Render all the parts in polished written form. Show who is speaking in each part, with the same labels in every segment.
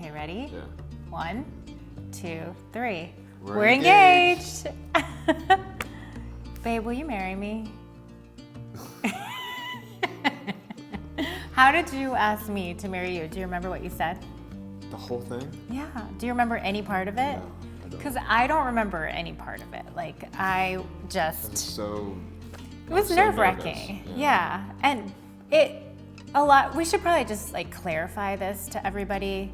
Speaker 1: Okay, ready?
Speaker 2: Yeah.
Speaker 1: 1, 2, 3.
Speaker 2: We're
Speaker 1: engaged. Babe, will you marry me? How did you ask me to marry you? Do you remember what you said?
Speaker 2: The whole thing?
Speaker 1: Yeah. Do you remember any part of it?
Speaker 2: No, I don't.
Speaker 1: Because I don't remember any part of it. Like, I just...
Speaker 2: It
Speaker 1: was
Speaker 2: so
Speaker 1: nerve-wracking.
Speaker 2: nervous.
Speaker 1: Yeah. And we should probably just like clarify this to everybody.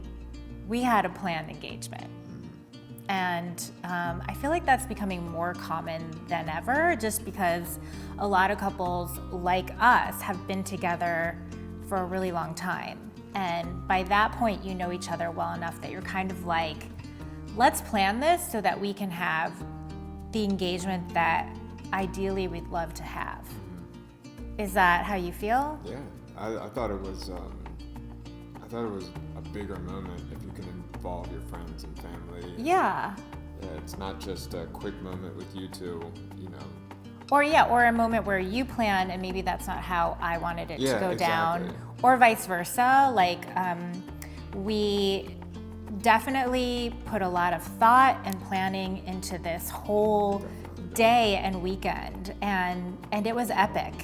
Speaker 1: We had a planned engagement. And I feel like that's becoming more common than ever, just because a lot of couples like us have been together for a really long time. And by that point, you know each other well enough that you're kind of like, let's plan this so that we can have the engagement that ideally we'd love to have. Is that how you feel?
Speaker 2: Yeah, I thought it was a bigger moment if you can involve your friends and family.
Speaker 1: Yeah.
Speaker 2: Yeah, it's not just a quick moment with you two, you know.
Speaker 1: Or a moment where you plan and maybe that's not how I wanted it to go down, or vice versa. Like, we definitely put a lot of thought and planning into this whole day and weekend, and it was epic.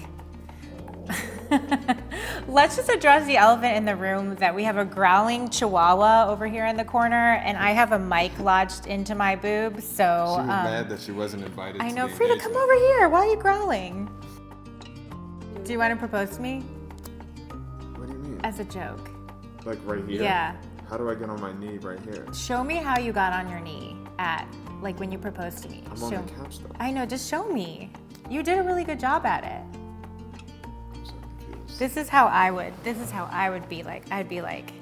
Speaker 1: Let's just address the elephant in the room that we have a growling chihuahua over here in the corner, and I have a mic lodged into my boob, so...
Speaker 2: She was mad that she wasn't invited to
Speaker 1: I know,
Speaker 2: the
Speaker 1: Frida,
Speaker 2: engagement.
Speaker 1: come over here. Why are you growling? Do you want to propose to me?
Speaker 2: What do you mean?
Speaker 1: As a joke.
Speaker 2: Like right here?
Speaker 1: Yeah.
Speaker 2: How do I get on my knee right here?
Speaker 1: Show me how you got on your knee like when you proposed to me.
Speaker 2: I'm on the couch though.
Speaker 1: I know, just show me. You did a really good job at it.
Speaker 2: I'm so confused.
Speaker 1: This is how I would be like. I'd be like,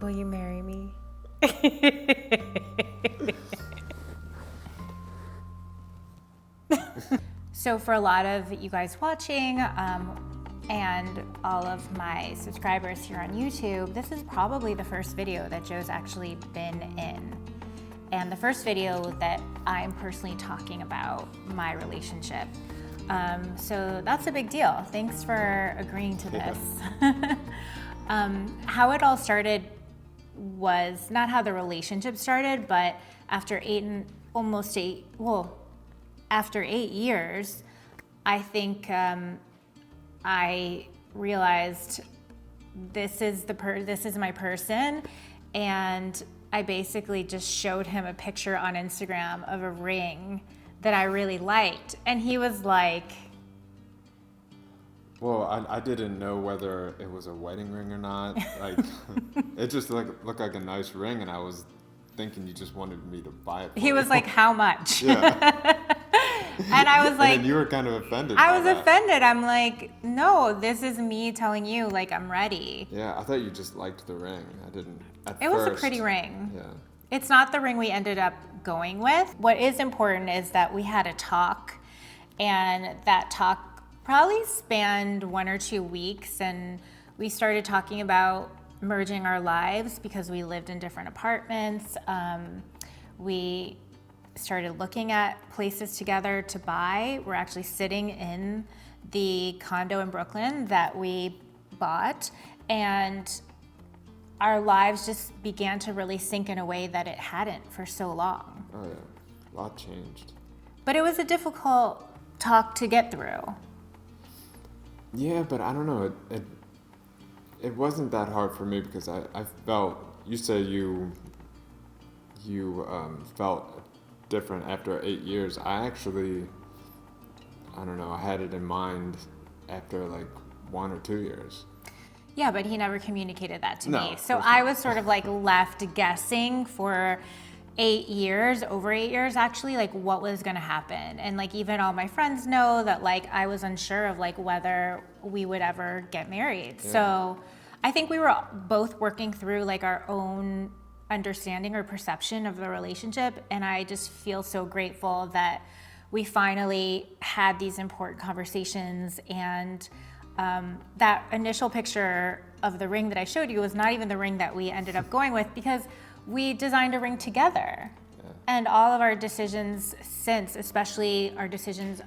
Speaker 1: will you marry me? So for a lot of you guys watching, and all of my subscribers here on YouTube, this is probably the first video that Joe's actually been in. And the first video that I'm personally talking about my relationship. So that's a big deal. Thanks for agreeing to this. How it all started was not how the relationship started, but after after 8 years, I think I realized this is my person, and I basically just showed him a picture on Instagram of a ring that I really liked, and he was like,
Speaker 2: well, I didn't know whether it was a wedding ring or not. Like, it just looked like a nice ring, and I was thinking you just wanted me to buy it for
Speaker 1: he
Speaker 2: you.
Speaker 1: was like, how much?
Speaker 2: Yeah.
Speaker 1: And I was like,
Speaker 2: and you were kind of offended.
Speaker 1: I was offended. I'm like, no, this is me telling you, like, I'm ready.
Speaker 2: Yeah, I thought you just liked the ring. I didn't at
Speaker 1: It
Speaker 2: first.
Speaker 1: was a pretty ring.
Speaker 2: Yeah.
Speaker 1: It's not the ring we ended up going with. What is important is that we had a talk, and that talk probably spanned 1 or 2 weeks, and we started talking about merging our lives because we lived in different apartments. We started looking at places together to buy. We're actually sitting in the condo in Brooklyn that we bought, and our lives just began to really sink in a way that it hadn't for so long.
Speaker 2: Oh yeah, a lot changed.
Speaker 1: But it was a difficult talk to get through.
Speaker 2: Yeah, but I don't know. It wasn't that hard for me because I felt, you say you felt different after 8 years. I actually, I don't know, I had it in mind after like 1 or 2 years.
Speaker 1: Yeah, but he never communicated that to
Speaker 2: No,
Speaker 1: me.
Speaker 2: of
Speaker 1: So
Speaker 2: course
Speaker 1: I
Speaker 2: not.
Speaker 1: was sort of like left guessing for 8 years, over 8 years actually, like what was gonna happen. And like even all my friends know that like I was unsure of like whether we would ever get married.
Speaker 2: Yeah.
Speaker 1: So I think we were both working through like our own understanding or perception of the relationship, and I just feel so grateful that we finally had these important conversations. And that initial picture of the ring that I showed you was not even the ring that we ended up going with, because we designed a ring together.
Speaker 2: Yeah.
Speaker 1: And all of our decisions since, especially our decisions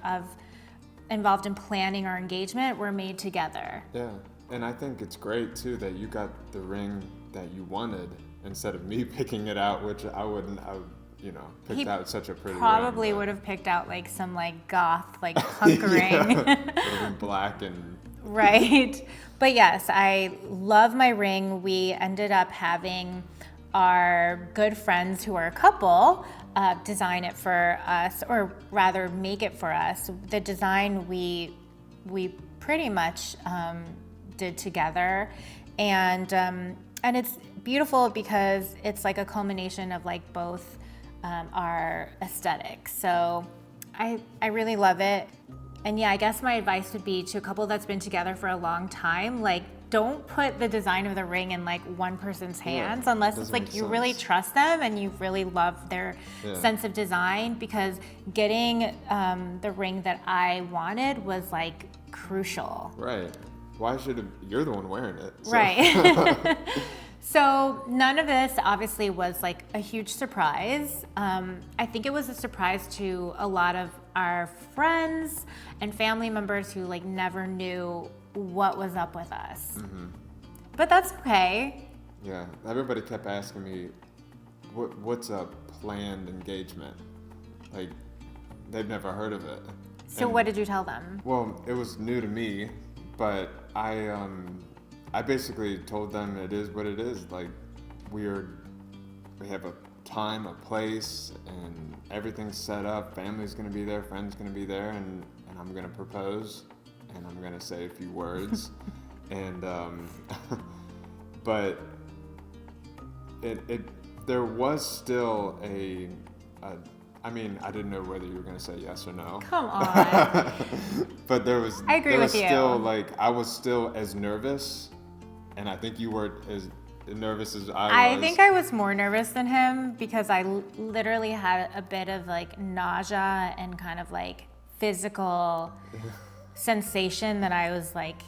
Speaker 1: involved in planning our engagement, were made together.
Speaker 2: Yeah, And I think it's great too that you got the ring that you wanted instead of me picking it out, which I wouldn't. I would, picked out such a pretty
Speaker 1: probably
Speaker 2: ring.
Speaker 1: Would have picked out like some like goth like punk ring.
Speaker 2: Would have been black and.
Speaker 1: Right. But yes, I love my ring. We ended up having our good friends who are a couple design it for us, or rather make it for us. The design we pretty much did together, and it's beautiful because it's like a culmination of like both our aesthetics. So I really love it. And yeah, I guess my advice would be to a couple that's been together for a long time, like don't put the design of the ring in like one person's hands unless it's like you really trust them and you really love their sense of design, because getting the ring that I wanted was like crucial.
Speaker 2: Right. Why should you're the one wearing it? So.
Speaker 1: Right. So none of this obviously was like a huge surprise. I think it was a surprise to a lot of our friends and family members who like never knew what was up with us. Mm-hmm. But that's okay.
Speaker 2: Yeah, everybody kept asking me, what's a planned engagement? Like, they've never heard of it.
Speaker 1: So what did you tell them?
Speaker 2: Well, it was new to me, but I basically told them it is what it is. Like, we have a time, a place, and everything's set up. Family's gonna be there, friends gonna be there, and I'm gonna propose, and I'm gonna say a few words, and but there was still I mean, I didn't know whether you were going to say yes or no.
Speaker 1: Come on.
Speaker 2: But there was.
Speaker 1: I agree with you.
Speaker 2: Still, like, I was still as nervous, and I think you were as nervous as I was.
Speaker 1: I think I was more nervous than him because I literally had a bit of like nausea and kind of like physical sensation that I was like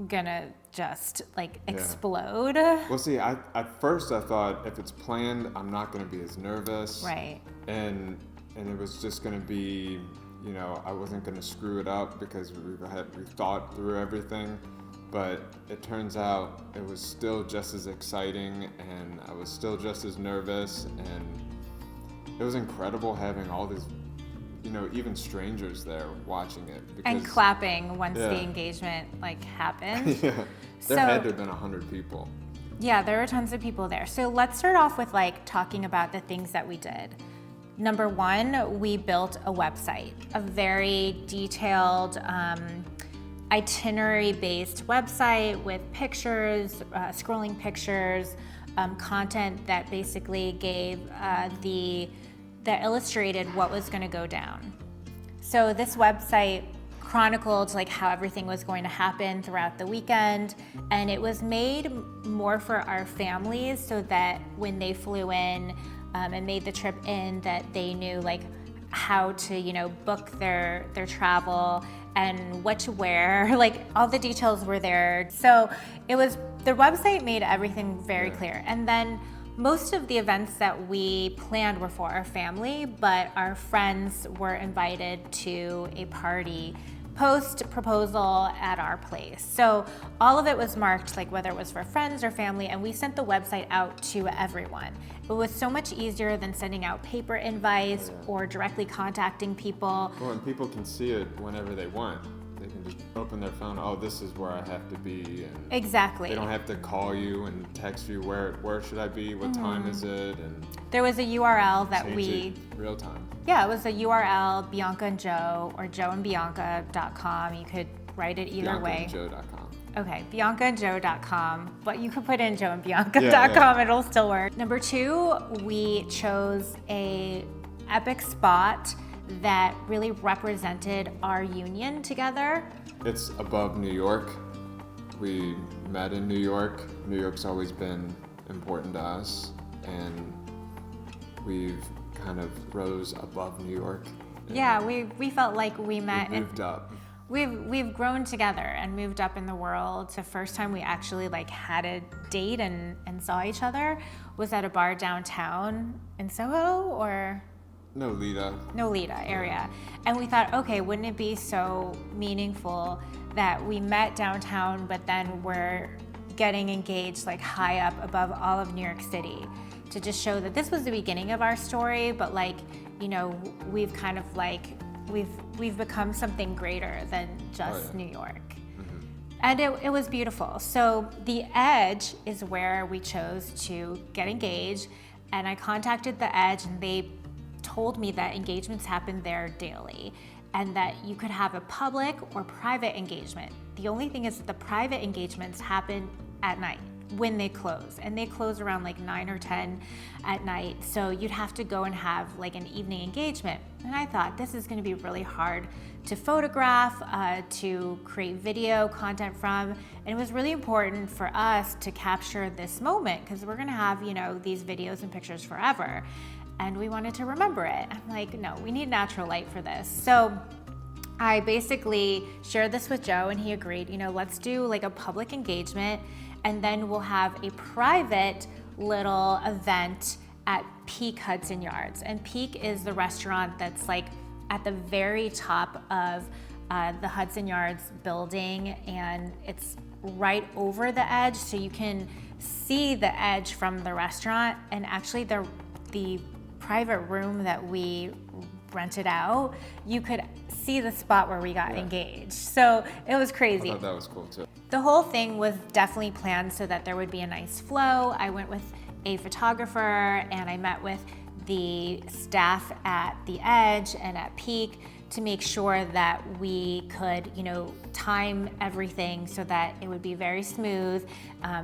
Speaker 1: gonna just like explode.
Speaker 2: Well, see, at first I thought if it's planned, I'm not gonna be as nervous.
Speaker 1: Right.
Speaker 2: And it was just gonna be, I wasn't gonna screw it up because we thought through everything. But it turns out it was still just as exciting, and I was still just as nervous, and it was incredible having all these, even strangers there watching it. Because,
Speaker 1: and clapping once the engagement like happened.
Speaker 2: There had to have been 100 people.
Speaker 1: Yeah, there were tons of people there. So let's start off with like talking about the things that we did. Number one, we built a website, a very detailed itinerary-based website with pictures, scrolling pictures, content that basically gave that illustrated what was going to go down. So this website chronicled like how everything was going to happen throughout the weekend, and it was made more for our families so that when they flew in and made the trip in, that they knew like how to book their travel and what to wear. Like all the details were there. So the website made everything very clear. And then most of the events that we planned were for our family, but our friends were invited to a party post-proposal at our place. So all of it was marked, like whether it was for friends or family, and we sent the website out to everyone. It was so much easier than sending out paper invites or directly contacting people.
Speaker 2: Well, and people can see it whenever they want. They can just open their phone, oh, this is where I have to be. And
Speaker 1: exactly.
Speaker 2: They don't have to call you and text you, where should I be, what time is it? And
Speaker 1: there was a URL that
Speaker 2: it real time.
Speaker 1: Yeah, it was a URL, Bianca and Joe, or joeandbianca.com. You could write it either way.
Speaker 2: BiancaandJoe.com.
Speaker 1: Okay, BiancaandJoe.com, but you could put in joeandbianca.com, it'll still work. Number two, we chose a epic spot that really represented our union together.
Speaker 2: It's above New York. We met in New York. New York's always been important to us, and we've kind of rose above New York.
Speaker 1: Yeah, we felt like we met.
Speaker 2: We moved up.
Speaker 1: We've grown together and moved up in the world. The first time we actually like had a date and saw each other was at a bar downtown in Soho or
Speaker 2: Nolita
Speaker 1: area. And we thought, okay, wouldn't it be so meaningful that we met downtown, but then we're getting engaged like high up above all of New York City, to just show that this was the beginning of our story, but like, you know, we've kind of like, we've become something greater than just New York. And it was beautiful. So the Edge is where we chose to get engaged, and I contacted the Edge, and they told me that engagements happen there daily, and that you could have a public or private engagement. The only thing is that the private engagements happen at night when they close, and they close around like 9 or 10 at night. So you'd have to go and have like an evening engagement. And I thought, this is gonna be really hard to photograph, to create video content from. And it was really important for us to capture this moment, because we're gonna have, you know, these videos and pictures forever. And we wanted to remember it. I'm like, no, we need natural light for this. So I basically shared this with Joe, and he agreed, you know, let's do like a public engagement, and then we'll have a private little event at Peak Hudson Yards. And Peak is the restaurant that's like at the very top of the Hudson Yards building, and it's right over the Edge, so you can see the Edge from the restaurant. And actually the private room that we rented out, you could see the spot where we got engaged. So it was crazy.
Speaker 2: I thought that was cool too.
Speaker 1: The whole thing was definitely planned so that there would be a nice flow. I went with a photographer, and I met with the staff at the Edge and at Peak to make sure that we could, you know, time everything so that it would be very smooth.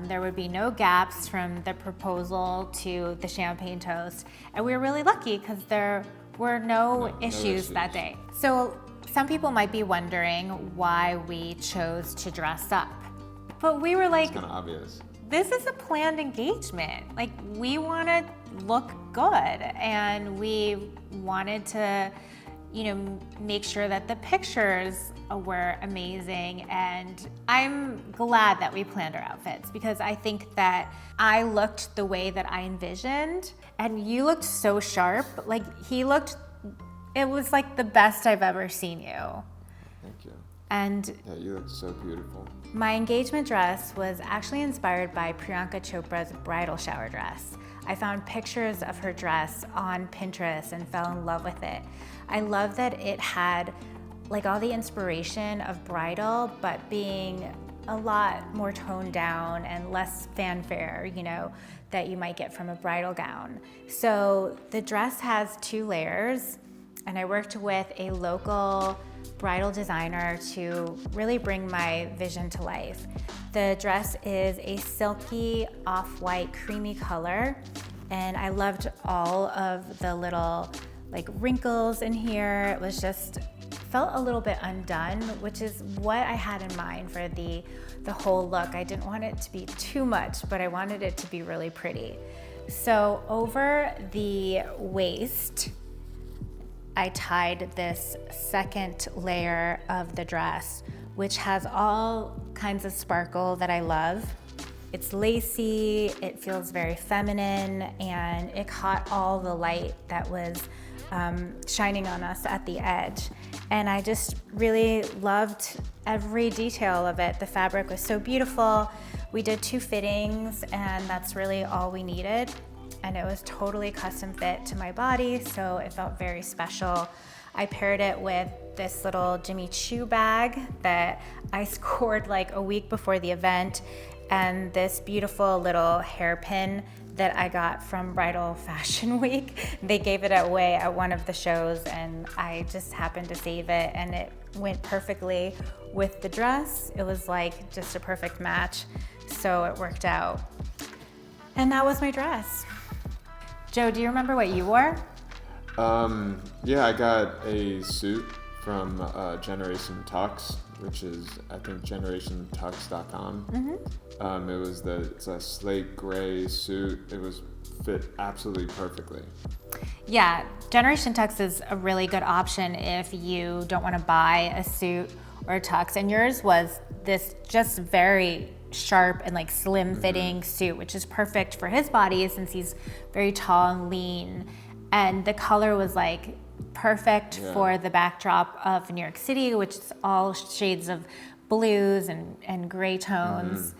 Speaker 1: There would be no gaps from the proposal to the champagne toast. And we were really lucky because there were no issues that day. So some people might be wondering why we chose to dress up. But we were like,
Speaker 2: It's kind of obvious.
Speaker 1: This is a planned engagement. Like, we want to look good, and we wanted to, you know, make sure that the pictures were amazing. And I'm glad that we planned our outfits, because I think that I looked the way that I envisioned, and you looked so sharp. Like, it was like the best I've ever seen you.
Speaker 2: Thank you.
Speaker 1: And
Speaker 2: yeah, you look so beautiful.
Speaker 1: My engagement dress was actually inspired by Bianca Jade's bridal shower dress. I found pictures of her dress on Pinterest and fell in love with it. I love that it had like all the inspiration of bridal, but being a lot more toned down and less fanfare, you know, that you might get from a bridal gown. So the dress has 2 layers, and I worked with a local bridal designer to really bring my vision to life. The dress is a silky off-white creamy color, and I loved all of the little like wrinkles in here. It was just felt a little bit undone, which is what I had in mind for the whole look. I didn't want it to be too much, but I wanted it to be really pretty. So over the waist, I tied this second layer of the dress, which has all kinds of sparkle that I love. It's lacy, it feels very feminine, and it caught all the light that was shining on us at the edge. And I just really loved every detail of it. The fabric was so beautiful. We did 2 fittings, and that's really all we needed. And it was totally custom fit to my body, so it felt very special. I paired it with this little Jimmy Choo bag that I scored like a week before the event, and this beautiful little hairpin that I got from Bridal Fashion Week. They gave it away at one of the shows, and I just happened to save it, and it went perfectly with the dress. It was like just a perfect match, so it worked out. And that was my dress. Joe, do you remember what you wore?
Speaker 2: Yeah, I got a suit from Generation Tux, which is, I think, generationtux.com. Mm-hmm. It's a slate gray suit. It was fit absolutely perfectly.
Speaker 1: Yeah, Generation Tux is a really good option if you don't want to buy a suit or a tux. And yours was this just very sharp and like slim fitting suit, which is perfect for his body since he's very tall and lean. And the color was like perfect for the backdrop of New York City, which is all shades of blues and gray tones.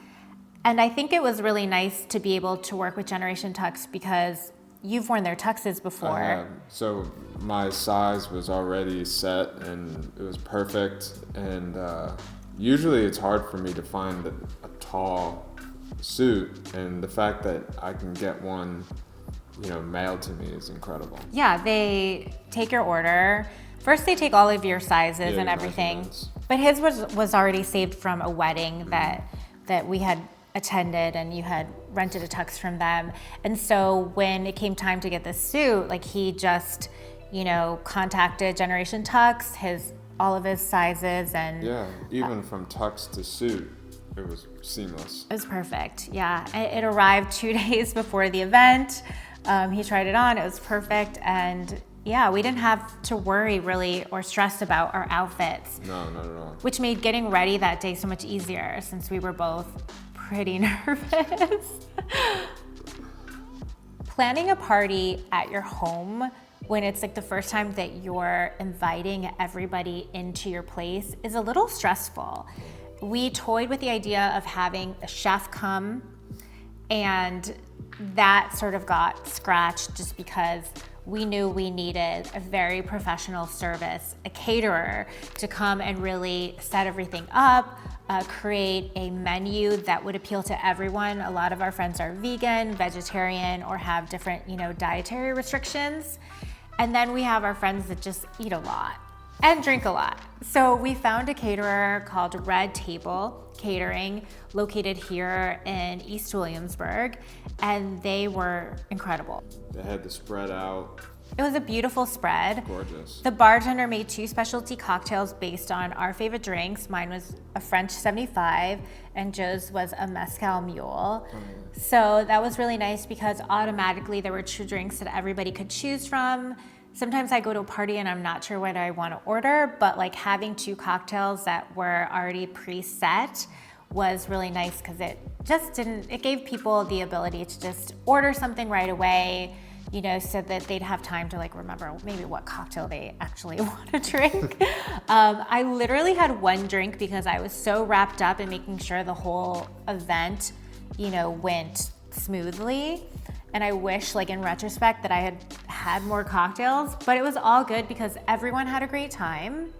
Speaker 1: And I think it was really nice to be able to work with Generation Tux because you've worn their tuxes before.
Speaker 2: So my size was already set and it was perfect. And usually it's hard for me to find a tall suit, and the fact that I can get one, mailed to me is incredible.
Speaker 1: Yeah, they take your order. First, they take all of your sizes and everything. But his was already saved from a wedding that we had attended, and you had rented a tux from them. And so when it came time to get the suit, like he just, contacted Generation Tux, all of his sizes, and
Speaker 2: yeah, even from tux to suit, it was seamless.
Speaker 1: It was perfect. Yeah, it arrived 2 days before the event. He tried it on. It was perfect, and yeah, we didn't have to worry really or stress about our outfits.
Speaker 2: No, not at all.
Speaker 1: Which made getting ready that day so much easier since we were both pretty nervous. Planning a party at your home when it's like the first time that you're inviting everybody into your place is a little stressful. We toyed with the idea of having a chef come, and that sort of got scratched just because we knew we needed a very professional service, a caterer to come and really set everything up, create a menu that would appeal to everyone. A lot of our friends are vegan, vegetarian, or have different, dietary restrictions. And then we have our friends that just eat a lot and drink a lot. So we found a caterer called Red Table Catering, located here in East Williamsburg, and they were incredible.
Speaker 2: They had the spread out.
Speaker 1: It was a beautiful spread.
Speaker 2: Gorgeous.
Speaker 1: The bartender made 2 specialty cocktails based on our favorite drinks. Mine was a French 75, and Joe's was a Mezcal Mule. So that was really nice because automatically there were 2 drinks that everybody could choose from. Sometimes I go to a party and I'm not sure what I want to order, but like having 2 cocktails that were already preset was really nice because it gave people the ability to just order something right away, so that they'd have time to like remember maybe what cocktail they actually want to drink. I literally had 1 drink because I was so wrapped up in making sure the whole event, went smoothly. And I wish, like in retrospect, that I had had more cocktails, but it was all good because everyone had a great time.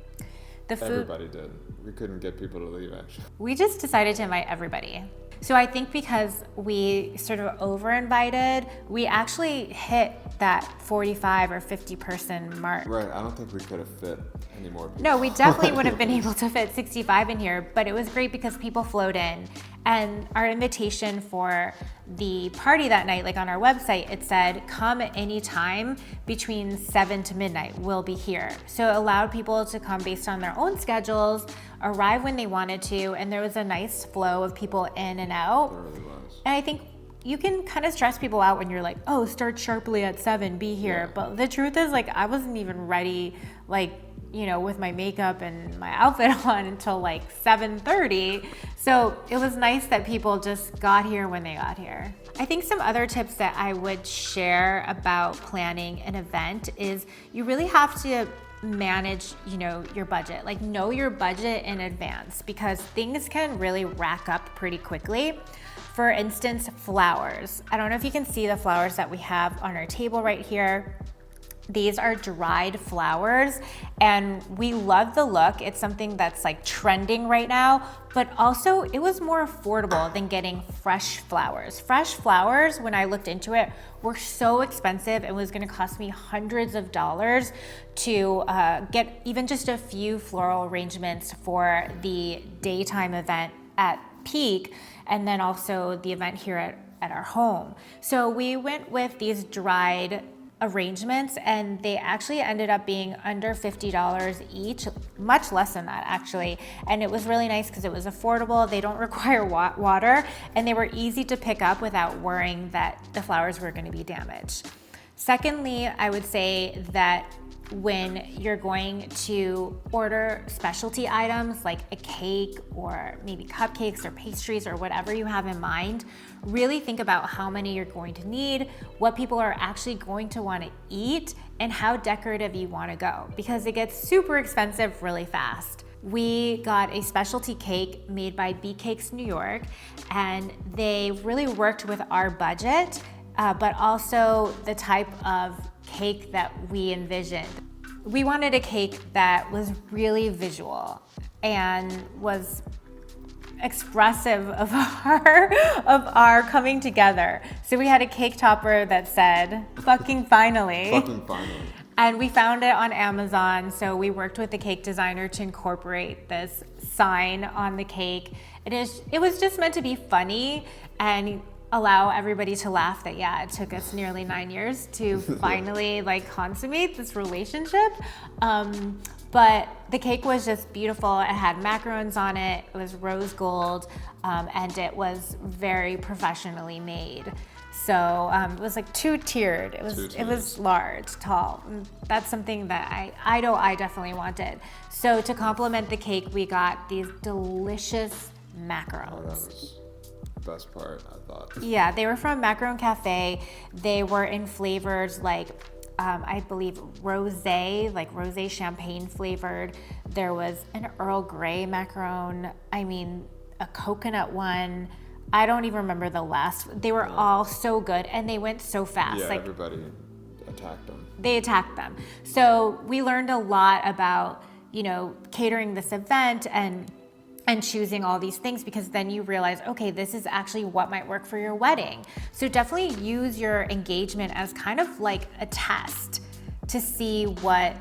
Speaker 1: The food,
Speaker 2: everybody did. We couldn't get people to leave, actually.
Speaker 1: We just decided to invite everybody. So I think because we sort of over-invited, we actually hit that 45 or 50 person mark.
Speaker 2: Right, I don't think we could have fit any more people.
Speaker 1: No, we definitely would have been able to fit 65 in here, but it was great because people flowed in. And our invitation for the party that night, like on our website, it said, come at any time between 7 to midnight, we'll be here. So it allowed people to come based on their own schedules, arrive when they wanted to, and there was a nice flow of people in and out.
Speaker 2: There really was.
Speaker 1: And I think you can kind of stress people out when you're like, oh, start sharply at 7, be here.
Speaker 2: Yeah.
Speaker 1: But the truth is, like, I wasn't even ready, like, with my makeup and my outfit on until like 7:30. So it was nice that people just got here when they got here. I think some other tips that I would share about planning an event is you really have to manage, your budget. Like, know your budget in advance because things can really rack up pretty quickly. For instance, flowers. I don't know if you can see the flowers that we have on our table right here. These are dried flowers and we love the look. It's something that's like trending right now, but also it was more affordable than getting fresh flowers. Fresh flowers, when I looked into it, were so expensive. It was gonna cost me hundreds of dollars to get even just a few floral arrangements for the daytime event at Peak, and then also the event here at our home. So we went with these dried arrangements and they actually ended up being under $50 each, much less than that actually. And it was really nice because it was affordable, they don't require water, and they were easy to pick up without worrying that the flowers were going to be damaged. Secondly, I would say that when you're going to order specialty items like a cake or maybe cupcakes or pastries or whatever you have in mind, really think about how many you're going to need, what people are actually going to want to eat, and how decorative you want to go because it gets super expensive really fast. We got a specialty cake made by Bee Cakes New York, and they really worked with our budget, but also the type of cake that we envisioned. We wanted a cake that was really visual and was expressive of our coming together. So we had a cake topper that said, "Fucking finally."
Speaker 2: Fucking finally.
Speaker 1: And we found it on Amazon, so we worked with the cake designer to incorporate this sign on the cake. It was just meant to be funny and allow everybody to laugh that, yeah, it took us nearly 9 years to finally like consummate this relationship. But the cake was just beautiful. It had macarons on it. It was rose gold, and it was very professionally made. So it was like two-tiered. It was large, tall. That's something that I know I definitely wanted. So to complement the cake, we got these delicious macarons.
Speaker 2: Oh, that was the best part, I thought.
Speaker 1: Yeah, they were from Macaron Cafe. They were in flavors like, I believe rosé, like rosé champagne flavored. There was an Earl Grey macaron. I mean, a coconut one. I don't even remember the last. They were all so good, and they went so fast.
Speaker 2: Yeah,
Speaker 1: like,
Speaker 2: everybody attacked them.
Speaker 1: They attacked them. So we learned a lot about, catering this event and choosing all these things, because then you realize, okay, this is actually what might work for your wedding. So definitely use your engagement as kind of like a test to see what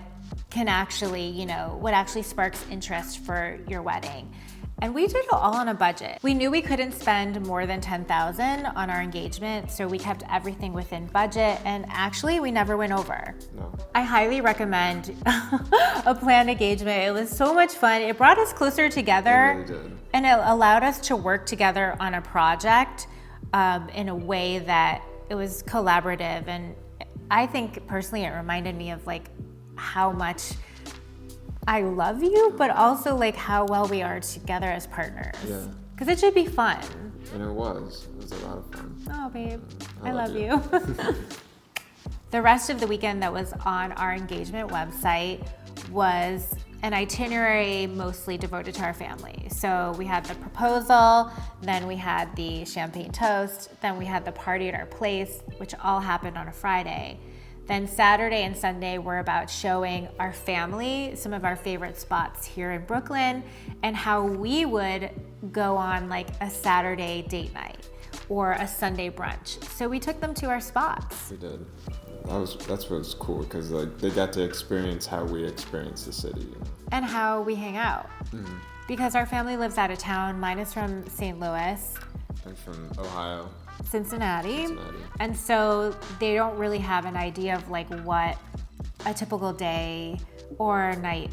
Speaker 1: can actually, what actually sparks interest for your wedding. And we did it all on a budget. We knew we couldn't spend more than $10,000 on our engagement, so we kept everything within budget, and actually we never went over.
Speaker 2: No.
Speaker 1: I highly recommend a planned engagement. It was so much fun. It brought us closer together.
Speaker 2: It really did.
Speaker 1: And it allowed us to work together on a project in a way that it was collaborative. And I think personally it reminded me of like how much I love you, but also like how well we are together as partners.
Speaker 2: Yeah.
Speaker 1: Because it should be fun.
Speaker 2: And it was a lot of fun.
Speaker 1: Oh, babe, I
Speaker 2: love
Speaker 1: love you. The rest of the weekend that was on our engagement website was an itinerary mostly devoted to our family. So we had the proposal, then we had the champagne toast, then we had the party at our place, which all happened on a Friday. Then Saturday and Sunday were about showing our family some of our favorite spots here in Brooklyn and how we would go on like a Saturday date night or a Sunday brunch. So we took them to our spots.
Speaker 2: We did. That's what's cool, because like they got to experience how we experience the city.
Speaker 1: And how we hang out. Mm-hmm. Because our family lives out of town. Mine is from St. Louis.
Speaker 2: I'm from Ohio.
Speaker 1: Cincinnati. And so they don't really have an idea of like what a typical day or night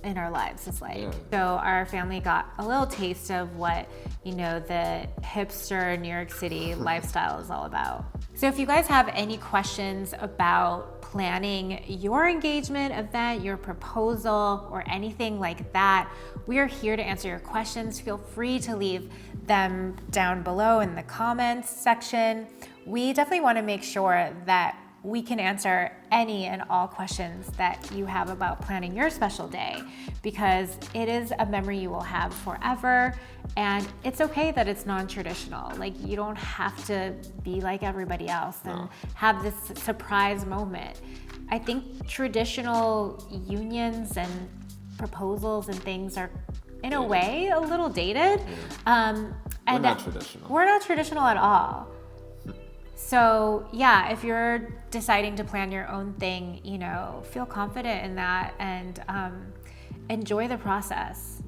Speaker 1: in our lives is like. Yeah. So our family got a little taste of what, the hipster New York City lifestyle is all about. So if you guys have any questions about planning your engagement event, your proposal, or anything like that, we are here to answer your questions. Feel free to leave them down below in the comments section. We definitely want to make sure that we can answer any and all questions that you have about planning your special day, because it is a memory you will have forever, and it's okay that it's non-traditional. Like, you don't have to be like everybody else and have this surprise moment. I think traditional unions and proposals and things are, in a way, a little dated.
Speaker 2: We're not traditional.
Speaker 1: We're not traditional at all. So yeah, if you're deciding to plan your own thing, feel confident in that and enjoy the process.